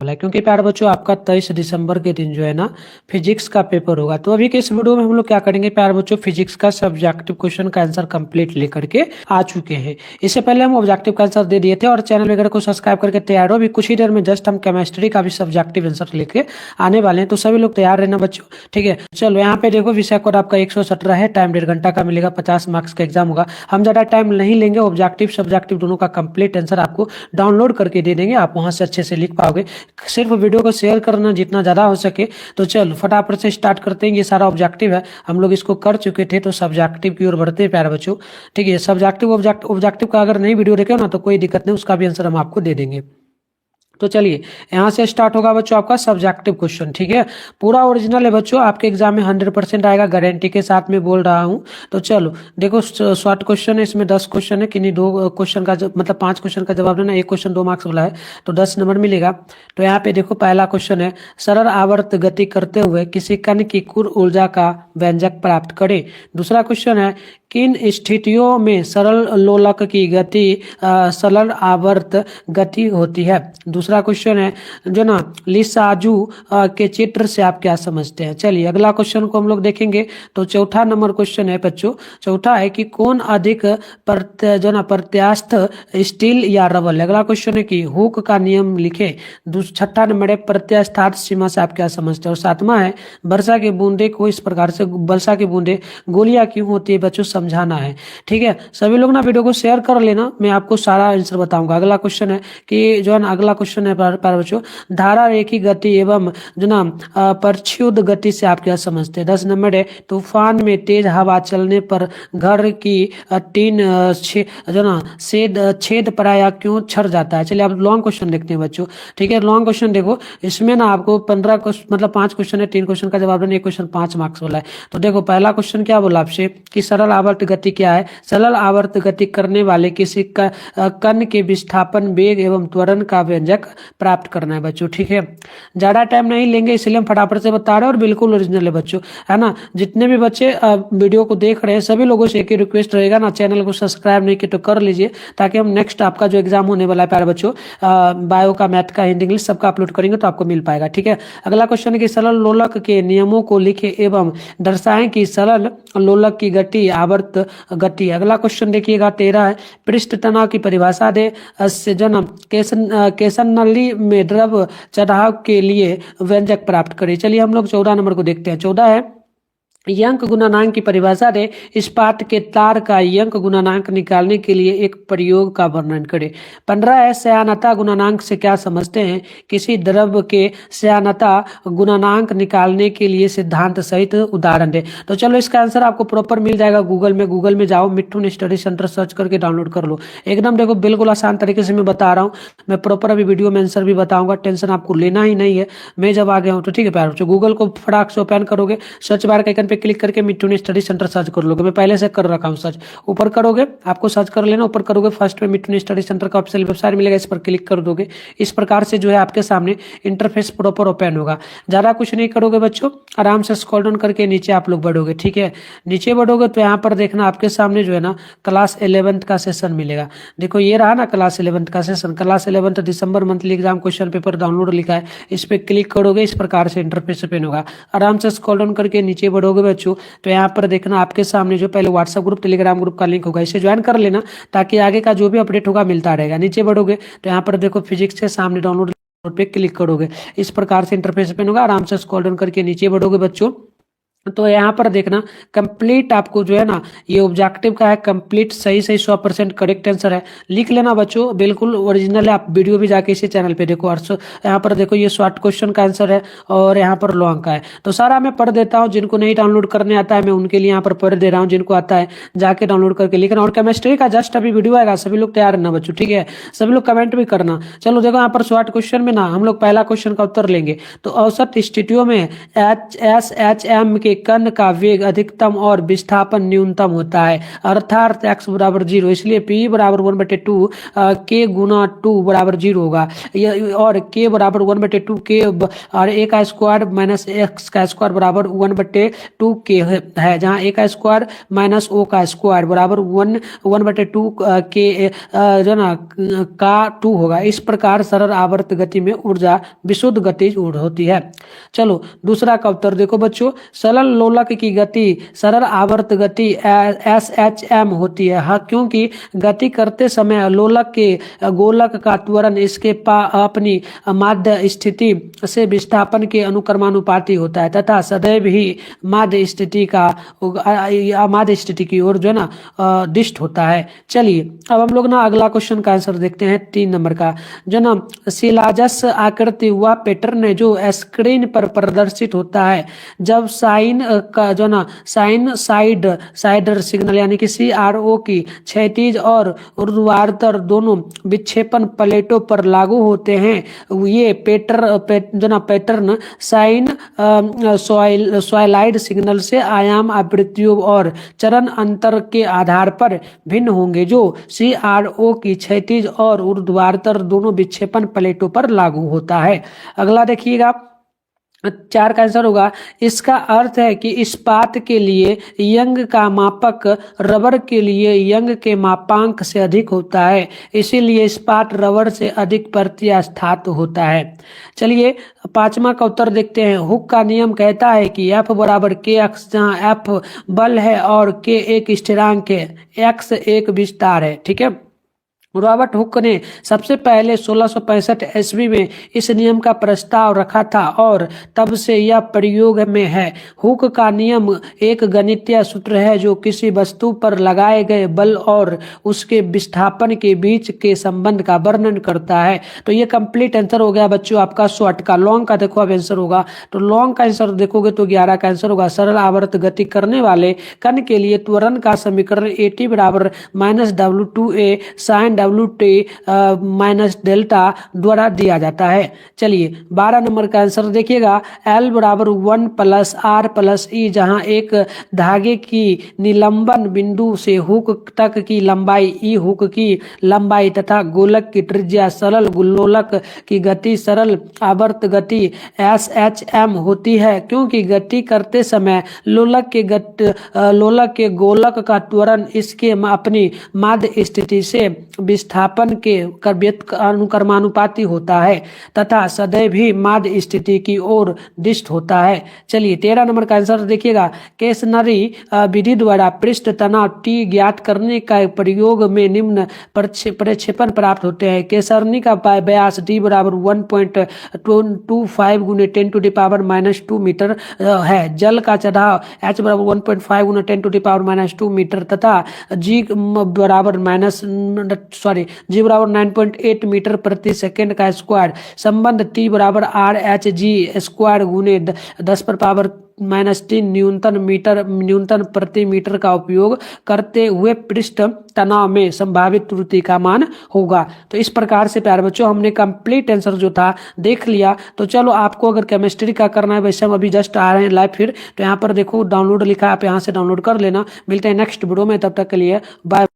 है, क्योंकि प्यारे बच्चों आपका 23 दिसंबर के दिन जो है ना फिजिक्स का पेपर होगा। तो अभी के इस वीडियो में हम लोग क्या करेंगे प्यारे बच्चों, फिजिक्स का सब्जेक्टिव क्वेश्चन का आंसर कंप्लीट लेकर के आ चुके हैं। इससे पहले हम ऑब्जेक्टिव का आंसर दे दिए थे और चैनल वगैरह को सब्सक्राइब करके तैयार हो। अभी कुछ ही देर में जस्ट हम केमिस्ट्री का भी सब्जेक्टिव आंसर लेके आने वाले हैं, तो सभी लोग तैयार रहना बच्चों, ठीक है। चलो यहाँ पे देखो, विषय कोड आपका 117 है, टाइम 1.5 घंटा का मिलेगा, 50 मार्क्स का एग्जाम होगा। हम ज्यादा टाइम नहीं लेंगे, ऑब्जेक्टिव सब्जेक्टिव दोनों का कंप्लीट आंसर आपको डाउनलोड करके दे देंगे, आप वहां से अच्छे से लिख पाओगे। सिर्फ वीडियो को शेयर करना जितना ज्यादा हो सके। तो चलो फटाफट से स्टार्ट करते हैं। ये सारा ऑब्जेक्टिव है, हम लोग इसको कर चुके थे, तो सब्जेक्टिव की ओर बढ़ते हैं प्यारे बच्चों, ठीक है। सब्जेक्टिव ऑब्जेक्टिव का अगर नई वीडियो देखे हो ना तो कोई दिक्कत नहीं, उसका भी आंसर हम आपको दे देंगे। तो चलिए यहां से स्टार्ट होगा बच्चों आपका सब्जेक्टिव क्वेश्चन, ठीक है। पूरा ओरिजिनल है बच्चों, आपके एग्जाम में 100% आएगा, गारंटी के साथ में बोल रहा हूं। तो चलो देखो, शॉर्ट क्वेश्चन है, इसमें 10 क्वेश्चन है, किन्हीं 2 क्वेश्चन का मतलब 5 क्वेश्चन का जवाब देना, 1 क्वेश्चन 2 मार्क्स वाला है, तो 10 नंबर मिलेगा। तो यहाँ पे देखो, पहला क्वेश्चन है, सरल आवर्त गति करते हुए किसी कण की कुल ऊर्जा का व्यंजक प्राप्त करें। दूसरा क्वेश्चन है, किन स्थितियों में सरल लोलक की गति सरल आवर्त गति होती है। दूसरा क्वेश्चन है जो ना लिसाजू के चित्र से आप क्या समझते हैं। चलिए अगला क्वेश्चन को हम लोग देखेंगे। तो चौथा नंबर क्वेश्चन है बच्चों, चौथा है कि कौन अधिक प्रत्यास्थ स्टील या रबर। अगला क्वेश्चन है कि हुक का नियम लिखे। छठा नंबर है प्रत्यास्थात सीमा से आप क्या समझते हैं। और सातवां है वर्षा की बूंदे को इस प्रकार से, वर्षा की बूंदे गोलियां क्यों होती है बच्चों, समझाना है, ठीक है। सभी लोग ना वीडियो को शेयर कर लेना, मैं आपको सारा आंसर बताऊंगा। अगला क्वेश्चन है कि जो है ना, अगला क्वेश्चन है प्यारे बच्चों, धारा रेखी गति एवं जो ना प्रक्षुब्ध गति से आप क्या समझते हैं। 10 नंबर है तूफान में तेज हवा चलने पर घर की टीन जो ना छेद प्रायः क्यों छर जाता है। चलिए अब लॉन्ग क्वेश्चन देखते हैं बच्चों, ठीक है। लॉन्ग क्वेश्चन देखो, इसमें ना आपको 15 मतलब 5 क्वेश्चन है, 3 क्वेश्चन का जवाब देना, 1 क्वेश्चन 5 मार्क्स वाला है। तो देखो पहला क्वेश्चन क्या बोला आपसे कि सरल आवर्त गति क्या है। सरल आवर्त गति करने वाले किसी कण के विस्थापन वेग एवं त्वरण का व्यंजक प्राप्त करना है बच्चों, ठीक है। ज्यादा टाइम नहीं लेंगे, इसलिए हम फटाफट से बता रहे हैं, और बिल्कुल ओरिजिनल है बच्चों, है ना। जितने भी बच्चे वीडियो को देख रहे हैं सभी लोगों से एक ही रिक्वेस्ट रहेगा ना, चैनल को सब्सक्राइब नहीं किया तो कर लीजिए, ताकि हम नेक्स्ट आपका जो एग्जाम होने वाला है प्यारे बच्चों, बायो का, मैथ का, हिंदी इंग्लिश सबका अपलोड करेंगे तो आपको मिल पाएगा, ठीक है। अगला क्वेश्चन है कि सरल लोलक के नियमों को लिखे एवं दर्शाएं कि सरल लोलक की गति आवर्त गति। अगला क्वेश्चन देखिएगा 13 है, पृष्ठ तनाव की परिभाषा दे। जन्म केसन नली में द्रव चढ़ाव के लिए व्यंजक प्राप्त करें। चलिए हम लोग 14 नंबर को देखते हैं। 14 है यंक गुणांक की परिभाषा दे। इस्पात के तार का यंक गुणांक निकालने के लिए एक प्रयोग का वर्णन करें। 15 है श्यानता गुणांक से क्या समझते हैं। किसी द्रव के श्यानता गुणांक निकालने के लिए सिद्धांत सहित उदाहरण दे। तो चलो इसका आंसर आपको प्रॉपर मिल जाएगा गूगल में जाओ, मिट्ठू स्टडी सेंटर सर्च करके डाउनलोड कर लो। एकदम देखो बिल्कुल आसान तरीके से मैं बता रहा हूँ, मैं प्रॉपर अभी वीडियो में आंसर भी बताऊंगा, टेंशन आपको लेना ही नहीं है। मैं जब आ गया हूँ तो ठीक है प्यारे बच्चों, गूगल को फटाक से ओपन करोगे, सर्च बार के आइकन पे क्लिक करके मिट्ठू स्टडी सेंटर सर्च कर लोगे। मैं पहले से कर रखा हूँ सर्च, ऊपर करोगे आपको सर्च कर लेना, ऊपर करोगे फर्स्ट में मिट्ठू स्टडी सेंटर का ऑफिशियल वेबसाइट मिलेगा, इस पर क्लिक कर दोगे। इस प्रकार से जो है आपके सामने इंटरफेस प्रॉपर ओपन होगा। ज्यादा कुछ नहीं करोगे बच्चों, आराम से स्क्रॉल डाउन करके नीचे आप लोग बढ़ोगे, ठीक है। नीचे बढ़ोगे तो यहाँ पर देखना आपके सामने जो है ना क्लास 11th का सेशन मिलेगा। देखो ये रहा ना क्लास 11th का सेशन, क्लास 11th दिसंबर monthly exam question paper download लिखा है, इस पे क्लिक करोगे, इस प्रकार से इंटरफेस ओपन होगा। आराम से स्क्रॉल डाउन करके नीचे बढ़ोगे बच्चों, तो यहाँ पर देखना आपके सामने जो पहले व्हाट्सएप ग्रुप, टेलीग्राम ग्रुप का लिंक होगा, इसे ज्वाइन कर लेना, ताकि आगे का जो भी अपडेट होगा मिलता रहेगा। नीचे बढ़ोगे तो यहाँ पर देखो फिजिक्स के सामने डाउनलोड पे क्लिक करोगे, इस प्रकार से इंटरफेस ओपन होगा। आराम से स्क्रॉल डाउन करके नीचे बढ़ोगे बच्चों, तो यहाँ पर देखना कंप्लीट आपको जो है ना ये ऑब्जेक्टिव का है, कंप्लीट सही 100% करेक्ट आंसर है, लिख लेना बच्चों, बिल्कुल ओरिजिनल है। आप वीडियो भी जाके इसी चैनल पे देखो। और यहाँ पर देखो ये शॉर्ट क्वेश्चन का आंसर है और यहाँ पर लॉन्ग का है। तो सारा मैं पढ़ देता हूँ, जिनको नहीं डाउनलोड करने आता है मैं उनके लिए यहाँ पर पढ़ दे रहा हूँ, जिनको आता है जाके डाउनलोड करके लिखना। और केमिस्ट्री का जस्ट अभी वीडियो आएगा, सभी लोग तैयार रहना बच्चों, ठीक है। सभी लोग कमेंट भी करना। चलो देखो यहाँ पर शॉर्ट क्वेश्चन में ना हम लोग पहला क्वेश्चन का उत्तर लेंगे। तो औसत स्थितियों में HSHM के कण का वेग अधिकतम और विस्थापन न्यूनतम होता है, अर्थात x बराबर 0, इसलिए p बराबर 1/2 k गुना 2 बराबर 0 होगा। और k बराबर 1/2 k और a का स्क्वायर माइनस x का स्क्वायर बराबर 1/2 k है, जहाँ a का स्क्वायर माइनस o का स्क्वायर बराबर 1/2 k जो ना का 2 होगा। इस प्रकार सरल आवर्त गति में ऊर्जा विशुद्ध गतिज होती है। चलो दूसरा का उत्तर देखो बच्चों, सरल लोलक की गति सरल आवर्त गति SHM होती है। हाँ, क्योंकि गति करते समय लोलक के गोलक का त्वरण इसके अपनी माध्य स्थिति से विस्थापन के अनुक्रमानुपाती होता है तथा सदैव ही माध्य स्थिति की ओर जो है ना दिष्ट होता है। चलिए अब हम लोग ना अगला क्वेश्चन का आंसर देखते हैं, 3 नंबर का, जो ना शिलाजस आकृति हुआ पैटर्न है जो स्क्रीन पर प्रदर्शित होता है जब साइन का जो ना साइडर सिग्नल यानी कि CRO की क्षैतिज और ऊर्ध्वाधर दोनों विक्षेपण प्लेटों पर लागू होते हैं। ये पैटर्न साइन सॉइलाइड सिग्नल से आयाम आवृत्तियों और चरण अंतर के आधार पर भिन्न होंगे जो CRO की क्षैतिज और ऊर्ध्वाधर दोनों विक्षेपण प्लेटों पर लागू होता है। अगला देखिएगा, 4 का आंसर होगा, इसका अर्थ है कि इस्पात के लिए यंग का मापक रबर के लिए यंग के मापांक से अधिक होता है, इसीलिए इस्पात रबर से अधिक प्रत्यास्थात होता है। चलिए 5वां का उत्तर देखते हैं। हुक का नियम कहता है कि F बराबर kx, जहाँ F बल है और k एक स्थिरांक है, x एक विस्तार है। ठीक है, रॉबर्ट हुक ने सबसे पहले 1665 ईस्वी में इस नियम का प्रस्ताव रखा था और तब से यह प्रयोग में है। हुक का नियम एक गणितीय सूत्र है जो किसी वस्तु पर लगाए गए बल और उसके विस्थापन के बीच के संबंध का वर्णन करता है। तो ये कंप्लीट आंसर हो गया बच्चों आपका शॉर्ट का। लॉन्ग का देखो अब आंसर होगा, तो लॉन्ग का आंसर देखोगे तो 11 का आंसर होगा, सरल आवर्त गति करने वाले कण के लिए त्वरण का समीकरण AT बराबर -W2A sin WT minus delta द्वारा दिया जाता है। चलिए 12 नंबर का आंसर देखिएगा, L बराबर 1 + R + E, जहां एक धागे की निलंबन बिंदु से हुक तक की लंबाई E हुक की लंबाई तथा गोलक की त्रिज्या सरल लोलक की गति सरल आवर्त गति SHM होती है, क्योंकि गति करते समय लोलक के गोलक का त्वरण इसके अपनी माध्य स्थिति से विस्थापन के अनुक्रमानुपाती होता है तथा सदैव ही माध्य स्थिति की ओर दिष्ट होता है। चलिए 13 नंबर का आंसर देखिएगा, केसनरी विधि द्वारा पृष्ठ तनाव T ज्ञात करने का प्रयोग में निम्न प्रक्षेपण प्राप्त होते हैं। केसरनी का व्यास D बराबर 1.25 × 10⁻² मीटर है। जल का चढ़ाव H बराबर 1.5 × 10⁻² मीटर तथा G बराबर 9.8 मीटर प्रति सेकंड का स्क्वायर। संबंध T बराबर RHG स्क्वायर गुने 10⁻³ न्यूटन प्रति मीटर का उपयोग करते हुए पृष्ठ तनाव में संभावित त्रुटि का मान होगा। तो इस प्रकार से प्यारे बच्चों हमने कंप्लीट आंसर जो था देख लिया। तो चलो आपको अगर केमिस्ट्री का करना है, वैसे हम अभी जस्ट आ रहे हैं लाइव फिर, तो यहाँ पर देखो डाउनलोड लिखा है, आप यहाँ से डाउनलोड कर लेना। मिलते हैं नेक्स्ट वीडियो में, तब तक के लिए बाय।